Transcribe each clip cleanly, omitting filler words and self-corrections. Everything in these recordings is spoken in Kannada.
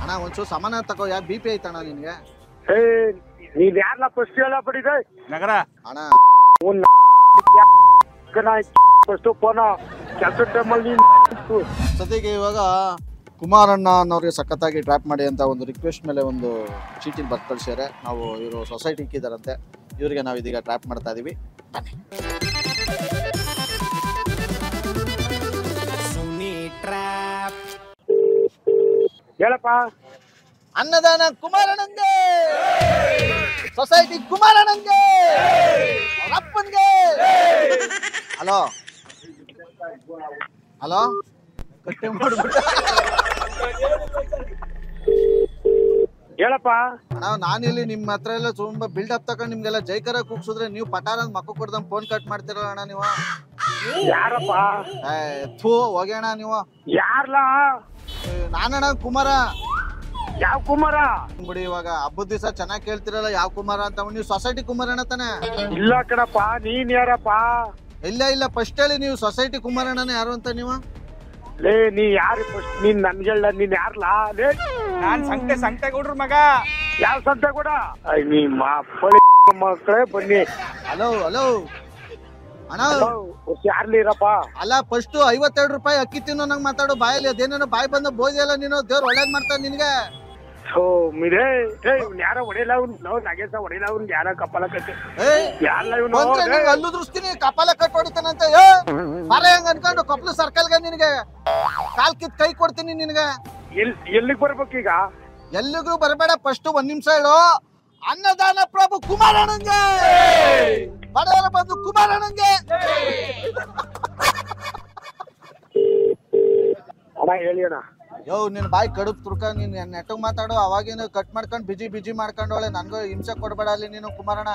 ಅಣ್ಣ ಒಂಚೂರು ಸಮಾನ ತಗೋ, ಯಾಕೆ ಬಿ ಪಿ ಐತಣ್ಣ ನಿನ್ಗೆ? ನೀನ್ ಯಾರಲ್ಲ ಫಸ್ಟ್ ಹೇಳ ಪಡಿದೆ ನಗರ ಅಣ್ಣ ಫಸ್ಟ್ ಫೋನ ಕೆಲಸ ಟೈಮಲ್ಲಿ ಸದ್ಯಕ್ಕೆ ಇವಾಗ ಕುಮಾರಣ್ಣ ಅನ್ನೋರಿಗೆ ಸಖತ್ತಾಗಿ ಟ್ರ್ಯಾಪ್ ಮಾಡಿ ಅಂತ ಒಂದು ರಿಕ್ವೆಸ್ಟ್ ಮೇಲೆ ಒಂದು ಚೀಟಿಲ್ ಬರ್ದು ಕಳಿಸ್ಯಾರೆ. ನಾವು ಇವರು ಸೊಸೈಟಿ ಇಕ್ಕಿದಾರಂತೆ, ಇವರಿಗೆ ನಾವು ಇದೀಗ ಟ್ರ್ಯಾಪ್ ಮಾಡ್ತಾ ಇದೀವಿ. ಬನ್ನಿ. ಹೇಳಪ್ಪ. ಅನ್ನದಾನ ಕುಮಾರಣ್ಣಂಗೆ, ಸೊಸೈಟಿ ಕುಮಾರಣ್ಣಂಗೆ, ಅಪ್ಪನ್ಗೆ. ಹಲೋ ಹಲೋ ಕಟ್ಟೆ ಮಾಡ್ಬಿಟ್ಟ. ಹೇಳಪ್ಪ. ನಾನಿಲ್ಲಿ ನಿಮ್ಮ ಹತ್ರ ಎಲ್ಲ ತುಂಬಾ ಬಿಲ್ಡಪ್ ತಗೊಂಡು ನಿಮ್ಗೆಲ್ಲ ಜೈಕರ ಕೂಗ್ಸಿದ್ರೆ ನೀವು ಪಟಾರ ಮಕ್ಕ ಕೊಡ್ದಂಗ್ ಫೋನ್ ಕಟ್ ಮಾಡ್ತಿರಲ್ಲ ಅಣ್ಣ ನೀವು. ಯಾರಪ್ಪ? ಥೂ ಹೋಗ್ಯಣ್ಣ ನೀವು. ಯಾರ್ಲಾ? ನಾನಣ್ಣ ಕುಮಾರ. ಯಾವ ಕುಮಾರ? ಬಿಡಿ, ಇವಾಗ ಹಬ್ಬದ ದಿವಸ ಚೆನ್ನಾಗಿ ಕೇಳ್ತಿರಲ್ಲ ಯಾವ ಕುಮಾರ ಅಂತ. ನೀವು ಸೊಸೈಟಿ ಕುಮಾರಣ್ಣ ತಾನೆ? ಇಲ್ಲ ಕಣಪ್ಪ, ನೀನ್ ಯಾರಪ್ಪ? ಇಲ್ಲ ಇಲ್ಲ, ಫಸ್ಟ್ ಹೇಳಿ ನೀವು ಸೊಸೈಟಿ ಕುಮಾರಣ್ಣನ ಯಾರು ಅಂತ ನೀವು. ಲೇ ನೀ ಯಾರು ಫಸ್ಟ್? ನೀನ್ ನನ್ಗೆಲ್ಲ ನೀನ್ ಯಾರ್ಲಾ? ಲೇ ನಾನ್ ಸಂತೆ ಕೊಡ್ರ ಮಗ. ಯಾವ ಸಂತೆ ಕೂಡ ನಿಮ್ಮ ಮಕ್ಕಳೇ ಬನ್ನಿ. ಹಲೋ ಹಲೋ ಅಣ್ಣ, ಯಾರ್ಲಿ ಇರಪ್ಪ? ಅಲ್ಲ ಫಸ್ಟ್ 52 ರೂಪಾಯಿ ಅಕ್ಕಿ ತಿನ್ನೋ ನಂಗೆ ಮಾತಾಡು. ಬಾಯಲ್ಲಿ ಅದೇನೇನೋ ಬಾಯಿ ಬಂದ ಬೋದಿಯಲ್ಲ ನೀನು. ದೇವ್ರು ಒಳ್ಳೇದ್ ಮಾಡ್ತಾನೆ ನಿನ್ಗೆ. ಯಾರ ಹೊಡೆಯಲ್ಲ ನಾವು ನಾಗೇಶ ಹೊಡೆಯಲ್ಲ ಅವ್ನ್ ಯಾರ ಕಪಾಲ ಕಟ್ಟಿ ಅಲ್ಲು ದೃಷ್ಟಿನಿ ಕಪಾಲ ಕಟ್ ಹೊಡಿತಾನಂತ. ಮರ ಹೆಂಗ್ ಅನ್ಕೊಂಡು ಕೊಪ್ಪಳ ಸರ್ಕಲ್ಗೆ ನಿನಗೆ ಕಾಲ್ ಕಿತ್ ಕೈ ಕೊಡ್ತೀನಿ ನಿನ್ಗೆ. ಎಲ್ಲಿಗ್ ಬರ್ಬೇಕೀಗ? ಎಲ್ಲಿಗೂ ಬರಬೇಡ, ಫಸ್ಟ್ 1 ನಿಮಿಷ ಹೇಳು. ಅನ್ನದಾನ ಪ್ರಭು ಕುಮಾರಣ್ಣಂಗೆ, ಬಡವರ ಬಂದು ಕುಮಾರಣ್ಣಂಗೆ. ಅಣ್ಣ ಹೇಳಿ ಅಣ್ಣ. ಯೋ ನಿನ್ ಬಾಯಿ ಕಡುಬ್ ತುರ್ಕ, ನೀನ್ ನೆಟ್ಟಗ್ ಮಾತಾಡು. ಅವಾಗಿನ ಕಟ್ ಮಾಡ್ಕೊಂಡ್ ಬಿಜಿ ಮಾಡ್ಕೊಂಡೋಳೆ. ನನ್ಗೂ ಹಿಂಸೆ ಕೊಡ್ಬೇಡ ಅಲ್ಲಿ ನೀನು ಕುಮಾರಣ್ಣ.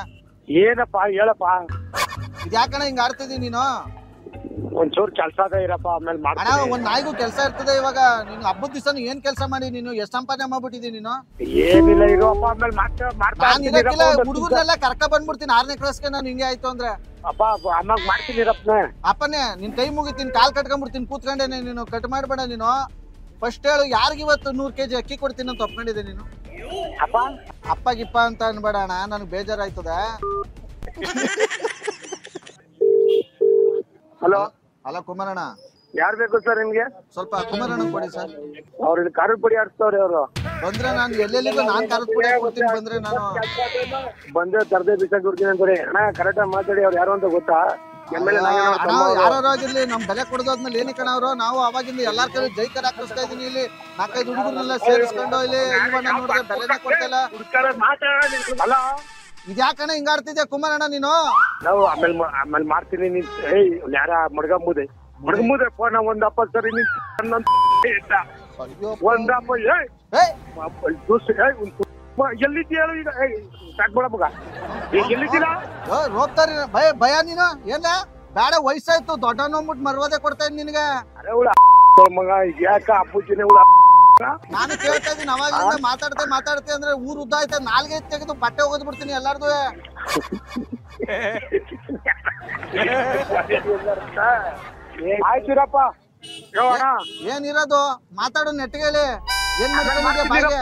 ಏನಪ್ಪ ಹೇಳಪ್ಪ. ಇದ್ಯಾಕಣ್ಣ ಹಿಂಗ ಆಡ್ತಿದಿ ನೀನು? ಒಂಚೂರು ಕೆಲ್ಸ ಅದ ಇರಪ್ಪ, ಆಮೇಲೆ ಅಣ್ಣ ಒಂದ್ ನಾಯಿಗೂ ಕೆಲ್ಸ ಇರ್ತದೆ. ಇವಾಗ ನೀನು ಹಬ್ಬದ ದಿವಸ ಏನ್ ಕೆಲ್ಸ ಮಾಡಿ ನೀನು ಎಷ್ಟ್ ಸಂಪಾದನೆ ಮಾಡ್ಬಿಟ್ಟಿದಿ ನೀನು? ಏನಿಲ್ಲ ಇರುವಪ್ಪ, ಆಮೇಲೆ ಮಾಡ್ತಾ ಹುಡುಗರ್ನೆಲ್ಲ ಕರ್ಕ ಬಂದ್ಬಿಡ್ತೀನಿ 6ನೇ ಕ್ಲಾಸ್ಗೆ ನಾನು. ಹಿಂಗೆ ಆಯ್ತು ಅಂದ್ರೆ ಅಪ್ಪ ಅಮ್ಮಾಗ ಮಾಡ್ತೀನಿ ಅಪ್ಪನೇ ನಿನ್ ಕೈ ಮುಗಿತೀನಿ, ಕಾಲ್ ಕಟ್ಕೊಂಡ್ಬಿಡ್ತೀನಿ ಕೂತ್ಕೊಂಡೇನೆ. ನೀನು ಕಟ್ ಮಾಡ್ಬೇಡ ನೀನು. ಫಸ್ಟ್ ಹೇಳು, ಯಾರಿಗಿವತ್ತು 100 kg ಅಕ್ಕಿ ಕೊಡ್ತೀನಿ ಅಂತ ಒಪ್ಕೊಂಡಿದ್ದೆ ನೀನು? ಅಪ್ಪ ಅಪ್ಪ ಗಿಪ್ಪ ಅಂತ ಅನ್ಬೇಡ ಅಣ್ಣ, ನನಗೆ ಬೇಜಾರಾಯ್ತದ. ಹಲೋ ಹಲೋ ಕುಮಾರಣ್ಣ, ಯಾರ್ ಬೇಕು ಸರ್ ನಿಮ್ಗೆ? ಸ್ವಲ್ಪ ಕುಮಾರಣ್ಣ ಕೊಡಿ ಸರ್. ಅವ್ರಿಗೆ ಖಾರದ ಪುಡಿ ಆಡ್ಸ್ತವ್ರಿ ಅವರು. ಬಂದ್ರೆ ನಾನು ಎಲ್ಲೆಲ್ಲಿಗೂ ನಾನ್ ಖಾರದ ಪುಡಿ ಕೊಡ್ತೀನಿ. ಬಂದ್ರೆ ನಾನು ಬಂದ್ರೆ ತರದೆ ಬಿಸಾಕ್ ಕೊಡ್ತೀನಿ ಅಂತಾರೆ. ಅಣ್ಣ ಕರೆಕ್ಟ್ ಮಾತಾಡಿ, ಅವ್ರು ಯಾರು ಅಂತ ಗೊತ್ತಾ? ಯಾರು ಆಗಿರ್ಲಿ, ನಮ್ ಬೆಲೆ ಕೊಡೋದ್ಮೇಲೆ ಏನಕ್ಕೆ ಅವ್ರು ನಾವು ಅವಾಗಿಂದ ಎಲ್ಲಾರ ಕಡೆ ಜೈಕರ್ ಹಾಕಿಸ್ತಾ ಇದೀನಿ. ಇಲ್ಲಿ 4-5 ಹುಡುಗರನ್ನೆಲ್ಲ ಸೇರಿಸ್ಕೊಂಡು ಇಲ್ಲಿ ಇವನ್ನ ನೋಡಿದ್ರೆ ಬೆಲೆನೇ ಕೊಡ್ತಿಲ್ಲ. ಇದ್ಯಾಕಣ್ಣ ಹಿಂಗಾಡ್ತಿದ್ಯಾ ಕುಮಾರಣ್ಣ ನೀನು? ನಾವು ಆಮೇಲೆ ಮಾಡ್ತೀನಿ. ಯಾರ ಮಡ್ಗಂಬುದೆ ಫೋನ್ ಒಂದಪ್ಪ ಸರಿ ಒಂದಪ್ಪ ಎಲ್ಲಿದ್ದೀಯ ಈಗ? ಸಾಕ್ಬೇಡ ಮಗ, ಎಲ್ಲಿದ್ದೀರಾ? ರೋಗ್ತಾರಿ ಭಯ ನೀನು. ಏನ ಬೇಡ, ವಯಸ್ಸಾಯ್ತು, ದೊಡ್ಡ ನೋಡ್ಬಿಟ್ಟು ಮರ್ವಾದೆ ಕೊಡ್ತಾ ಇದ್ ನಿನ್ಗೆ. ಅರೆ ಮಗ ಯಾಕ ಅಪ್ಪುಜಿನ ನಾನು ಕೇಳ್ತಾ ಇದೀನಿ ಅವಾಗಿಂದ. ಮಾತಾಡ್ತೆ ಅಂದ್ರೆ ಊರ್ ಉದ್ದ ಆಯ್ತಾ, ನಾಲ್ಗೆ ತೆಗೆದು ಬಟ್ಟೆ ಹೋಗೋದ್ ಬಿಡ್ತೀನಿ ಎಲ್ಲಾರ್ದು. ಆಯ್ತಿರಪ್ಪ. ಏನಿರೋದು ಮಾತಾಡೋ ನೆಟ್ಟಿಗೆಲಿ. ಏನ್ ಮಾಡ್ಕೊಂಡಿದ್ಯಾ ಬಾಯಿಗೆ?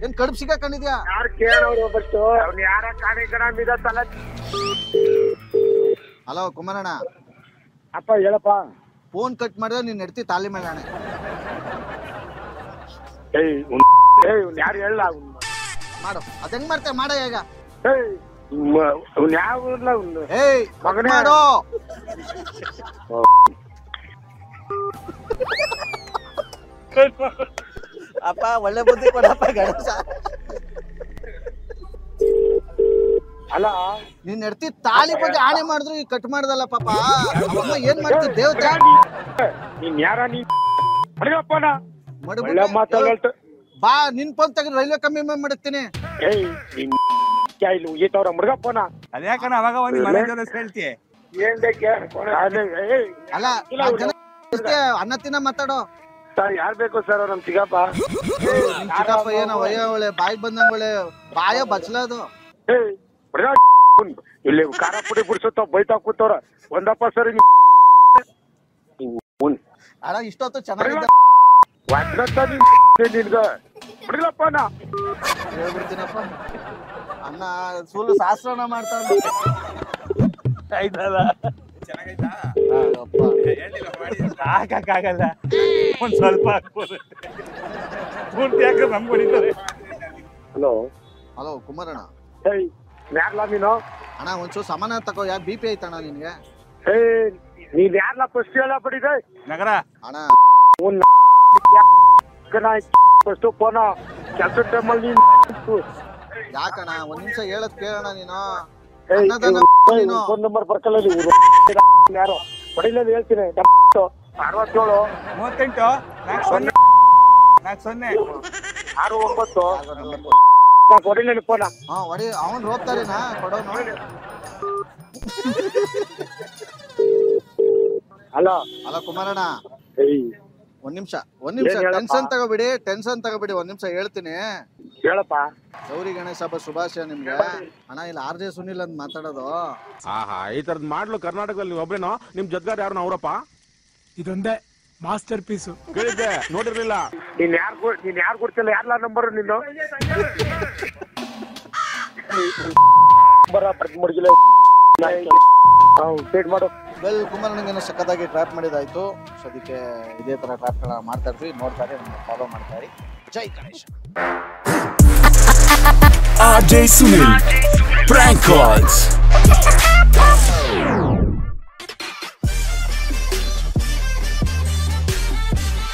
ಏನ್ ಕಡುಬು ಸಿಗಾಕೊಂಡಿದ್ಯಾ? ಯಾರು ಕೇಳೋರು ಫಸ್ಟ್ ಅವ್ನು ಯಾರ ಕಾರ್ಯಕ್ರಮ ಇದತ್ತಲ್ಲ. ಹಲೋ ಕುಮಾರಣ್ಣ. ಅಪ್ಪ ಹೇಳಪ್ಪ. ಫೋನ್ ಕಟ್ ಮಾಡಿದ್ರೆ ನೀನ್ ನೆಡ್ತಿ ತಾಲಿ ಮೇಲೆ ಅಣ್ಣ. ಯಾರು ಹೇಳ ಮಾಡು, ಅದ್ ಹೆಂಗ್ ಮಾಡ್ತೇವೆ ಮಾಡ ಈಗ. ಮಾಡು ಅಪ್ಪ, ಒಳ್ಳೆ ಬುದ್ಧಿ ಕೊಡಪ್ಪ ಗಣೇಶ. ಅಲ್ಲ ನೀನ್ ನೆಡ್ತಿ ತಾಳಿ ಬಗ್ಗೆ ಆಣೆ ಮಾಡಿದ್ರು ಈಗ ಕಟ್ ಮಾಡ್ದಲ್ಲ ಪಾಪ. ಏನ್ ಮಾಡ್ತಿ ದೇವತೆ? ನೀನ್ ಯಾರ? ಬಾ, ನಿನ್ ಫೋನ್ ತೆಗೆದು ರೈಲ್ವೆ ಕಮ್ಮಿ ಮಾಡಿರ್ತೀನಿ. ಮುಡ್ಗಪ್ಪನ ಅದ್ಯಾಕಣ್ಣ ಅವಾಗ ಒಂದು ಮನೆ ಹೇಳ್ತಿ? ಅಲ್ಲ ಅನ್ನ ತಿನ್ನ ಮಾತಾಡೋ. ಸರ್ ಯಾರ್ ಬೇಕು ಸರ್? ನಮ್ ಚಿಕ್ಕಪ್ಪ. ನಿಮ್ ಚಿಕ್ಕಪ್ಪ ಏನ ಒಳ್ಳೆ ಬಾಯಿಗೆ ಬಂದಂಗೊಳ್ಳೆ ಬಾಯ ಬಚ್ಲದು. ಇಲ್ಲಿ ಖಾರ ಪುಡಿ ಬಿಡ್ಸುತ್ತ ಬೈತಾ ಕೂತವ್ರ. ಒಂದಪ್ಪ ಸರ್ ಅಣ್ಣ ಇಷ್ಟೊತ್ತು ಚೆನ್ನಾಗಿದೆ. ನಿನ್ಗ ಬಿಡಿಲಪ್ಪನ ಹೇಳ್ಬಿಡ್ತೀನಪ್ಪ ಅಣ್ಣ ಫುಲ್ ಶಾಸ್ತ್ರನ ಮಾಡ್ತಾನೆ ಆಯ್ತಲ್ಲ ಚೆನ್ನಾಗೈತಾ ಅಪ್ಪ. ಹಾಕಕ್ಕಾಗಲ್ಲ ಒಂದ್ ಸ್ವಲ್ಪ ಹಾಕ್ಬೋದು ಪೂರ್ತಿ ಹಾಕಿದ್ರೆ ನಮ್ಗೆ ಹೊಡಿತಾರೆ. ಹಲೋ ಹಲೋ ಕುಮಾರಣ್ಣ ಏಯ್ ಯಾರ್ಲಾ ನೀನು ಅಣ್ಣ ಒಂಚೂರು ಸಮಾನ ತಗೋ ಯಾಕೆ ಬಿ ಪಿ ಐತಣ್ಣ ನಿನ್ಗೆ ಏಯ್ ನೀನ್ ಯಾರ್ಲಾ ಫಸ್ಟ್ ಹೇಳ ಪಡಿದೆ ನಗರ ಅಣ್ಣ ಫಸ್ಟ್ ಫೋನ ಕೆಲಸ ಟೈಮಲ್ಲಿ ಯಾಕಣ್ಣ ಒಂದ್ ನಿಮಿಷ ಹೇಳದ್ ಕೇಳೋಣ ನೀನು ಫೋನ್ ನಂಬರ್ ಬರ್ಕಲ್ಲ ಯಾರು ಹೊಡಿಲಲ್ಲಿ ಹೇಳ್ತೀನಿ 67 38 69 ಹೊಡಿಲಲ್ಲಿ ಫೋನ ಹಾ ಹೊಡಿ ಅವನ್ ಹೋಗ್ತಾರೇನಾ ಕೊಡೋನು ಹಲೋ ಅಲ್ಲ ಕುಮಾರಣ್ಣ ಏಯ್ ಒಂದ್ ನಿಮಿಷ ಏನ್ ಹೇಳಪ್ಪ? ಟೆನ್ಷನ್ ತಗೋಬಿಡಿ ಒಂದ್ ನಿಮಿಷ ಹೇಳ್ತೀನಿ ಹೇಳಪ್ಪ ಗೌರಿ ಗಣೇಶ ಹಬ್ಬ ಶುಭಾಶಯ ನಿಮ್ಗೆ ಅಣ್ಣ ಇಲ್ಲಿ RJ ಸುನಿಲ್ ಅಂತ ಮಾತಾಡೋದು ಆಹಾ ಈ ತರದ್ ಮಾಡ್ಲು ಕರ್ನಾಟಕದಲ್ಲಿ ನೀವು ಒಬ್ರೇನೋ ನಿಮ್ ಜೊತೆಗಾರ ಯಾರು ಅವರಪ್ಪ ಇದೊಂದೇ ಮಾಸ್ಟರ್ ಪೀಸು ಕೇಳಿದ್ದೆ ನೋಡಿರ್ಲಿಲ್ಲ ನೀನ್ ಯಾರು ಕೊಡ್ತಿಲ್ಲ ಯಾರ್ಲಾ ನಂಬರ್ ನಿಂದು ಮುಡ್ಗಿಲ್ಲ ಪೇಟ್ ಮಾಡು ವೆಲ್ ಕುಮಾರಣ್ಣಗೇನು ಸಖತ್ತಾಗಿ ಟ್ರ್ಯಾಪ್ ಮಾಡಿದಾಯ್ತು ಸದ್ಯಕ್ಕೆ ಇದೇ ತರ ಟ್ರ್ಯಾಪ್ಗಳನ್ನ ಮಾಡ್ತಾ ಇರ್ತೀವಿ ನೋಡ್ತಾ ಇರಿ ನಮ್ಮನ್ನ ಫಾಲೋ ಮಾಡ್ತಾ ಇರಿ ಜೈ Ganesha RJ Sunil Prank Calls